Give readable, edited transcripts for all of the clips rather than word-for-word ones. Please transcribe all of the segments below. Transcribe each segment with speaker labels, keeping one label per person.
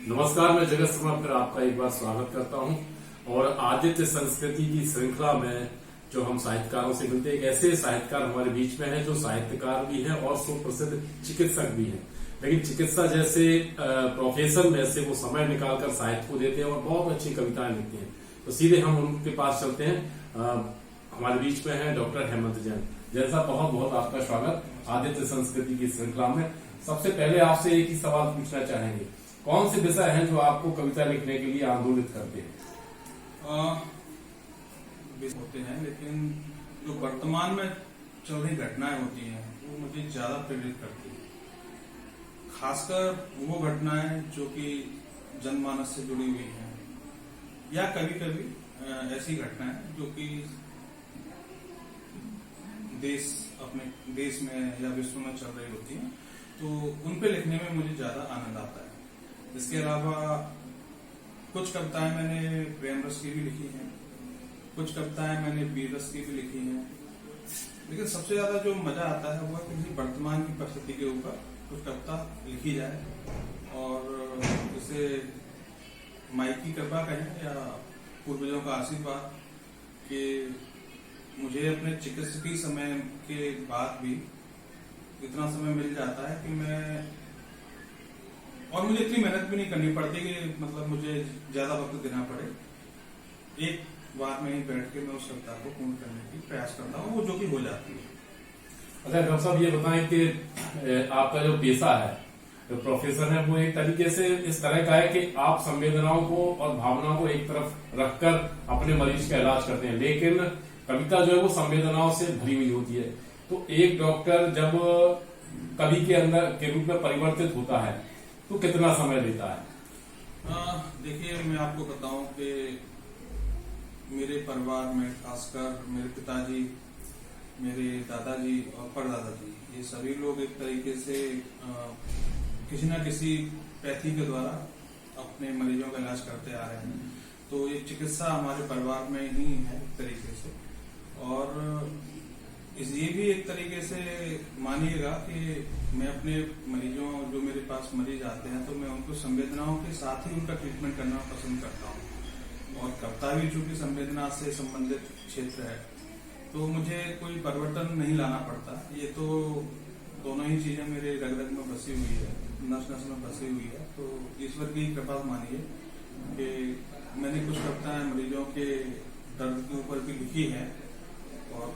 Speaker 1: नमस्कार, मैं जगत शर्मा फिर आपका एक बार स्वागत करता हूं। और आदित्य संस्कृति की श्रृंखला में जो हम साहित्यकारों से मिलते हैं, एक ऐसे साहित्यकार हमारे बीच में हैं जो साहित्यकार भी हैं और सुप्रसिद्ध चिकित्सक भी हैं। लेकिन चिकित्सा जैसे प्रोफेशन में से वो समय निकालकर साहित्य को देते हैं और बहुत अच्छी कविताएं लिखते हैं। तो सीधे हम उनके पास चलते हैं। हमारे बीच में है डॉक्टर हेमंत जैन। जैन साहब, बहुत बहुत आपका स्वागत आदित्य संस्कृति की श्रृंखला में। सबसे पहले आपसे एक ही सवाल पूछना चाहेंगे, कौन से विषय हैं जो आपको कविता लिखने के लिए आंदोलित करते हैं?
Speaker 2: होते हैं, लेकिन जो वर्तमान में चल रही घटनाएं होती हैं वो मुझे ज्यादा प्रेरित करती है। खासकर वो घटनाएं जो कि जनमानस से जुड़ी हुई हैं, या कभी कभी ऐसी घटनाएं जो कि अपने देश में या विश्व में चल रही होती हैं, तो उन पे लिखने में मुझे ज्यादा आनंद आता है। इसके अलावा कुछ कविताएं मैंने प्रेम रस की भी लिखी हैं, कुछ कविताएं मैंने वीर रस की भी लिखी हैं। लेकिन सबसे ज्यादा जो मजा आता है वो किसी वर्तमान की परिस्थिति के ऊपर कुछ कविता लिखी जाए और इसे माई की कृपा कहें या पूर्वजों का आशीर्वाद कि मुझे अपने चिकित्सकीय समय के बाद भी इतना समय मिल जाता है कि और मुझे इतनी मेहनत भी नहीं करनी पड़ती कि मतलब मुझे ज्यादा वक्त देना पड़े। एक बार में ही बैठ के मैं उस कविता को पूर्ण करने की प्रयास करता हूँ, वो जो कि हो जाती है।
Speaker 1: अच्छा डॉक्टर साहब, ये बताएं कि आपका जो पेशा है, जो प्रोफेशन है, वो एक तरीके से इस तरह का है कि आप संवेदनाओं को और भावनाओं को एक तरफ रखकर अपने मरीज का इलाज करते हैं, लेकिन कविता जो है वो संवेदनाओं से भरी हुई होती है। तो एक डॉक्टर जब कवि के अंदर के रूप में परिवर्तित होता है तो कितना समय लेता है?
Speaker 2: देखिए, मैं आपको बताऊं कि मेरे परिवार में खासकर मेरे पिताजी, मेरे दादाजी और परदादाजी, ये सभी लोग एक तरीके से किसी न किसी पैथी के द्वारा अपने मरीजों का इलाज करते आ रहे हैं। तो ये चिकित्सा हमारे परिवार में ही है एक तरीके से। और ये भी एक तरीके से मानिएगा कि मैं अपने मरीजों, जो मेरे पास मरीज आते हैं, तो मैं उनको संवेदनाओं के साथ ही उनका ट्रीटमेंट करना पसंद करता हूँ। और कविता भी चूंकि संवेदना से संबंधित क्षेत्र है, तो मुझे कोई परिवर्तन नहीं लाना पड़ता। ये तो दोनों ही चीजें मेरे रग रग में बसी हुई है, नस नस में बसी हुई है। तो ईश्वर की कृपा मानिए कि मैंने कुछ कविताएं मरीजों के दर्द के ऊपर भी लिखी है और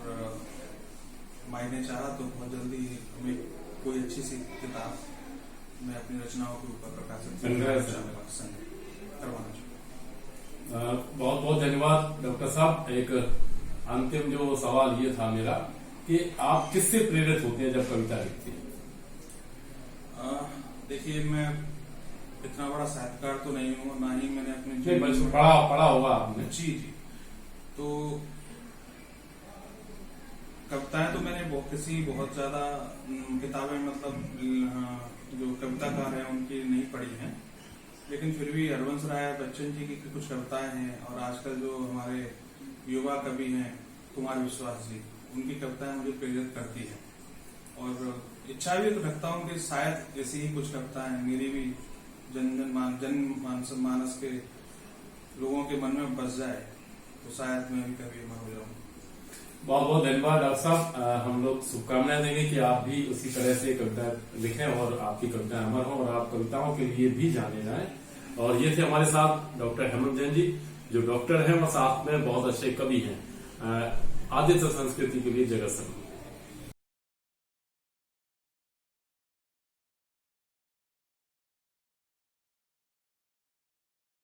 Speaker 2: माई ने चाहा तो बहुत जल्दी हमें कोई अच्छी सी किताब मैं अपनी रचनाओं के ऊपर प्रकाशित करवाना चाहूँगा।
Speaker 1: बहुत बहुत धन्यवाद डॉक्टर साहब। एक अंतिम जो सवाल ये था मेरा कि आप किससे प्रेरित होते हैं जब कविता लिखते हैं?
Speaker 2: देखिए, मैं इतना बड़ा साहित्यकार तो नहीं हूँ, ना ही मैंने अपने
Speaker 1: पढ़ा होगा आपने।
Speaker 2: जी। तो कविताएं तो मैंने बहुत ज्यादा किताबें, मतलब जो कविताकार हैं उनकी नहीं पढ़ी हैं, लेकिन फिर भी हरवंश राय बच्चन जी की कुछ कविताएं हैं। और आजकल जो हमारे युवा कवि हैं कुमार विश्वास जी, उनकी कविताएं मुझे प्रेरित करती है। और इच्छा भी तो रखता हूँ कि शायद ऐसी ही कुछ कविताएं मेरी भी जन मानस के लोगों के मन में बस जाए, तो शायद मैं भी कभी अमर हो जाऊँ।
Speaker 1: बहुत बहुत धन्यवाद डॉक्टर साहब। हम लोग शुभकामनाएं देंगे कि आप भी उसी तरह से कविता लिखें और आपकी कविताएं अमर हों और आप कविताओं के लिए भी जाने जाएं। और ये थे हमारे साथ डॉक्टर हेमंत जैन जी, जो डॉक्टर हैं और साथ में बहुत अच्छे कवि हैं। आदित्य संस्कृति के लिए जगत शर्मा।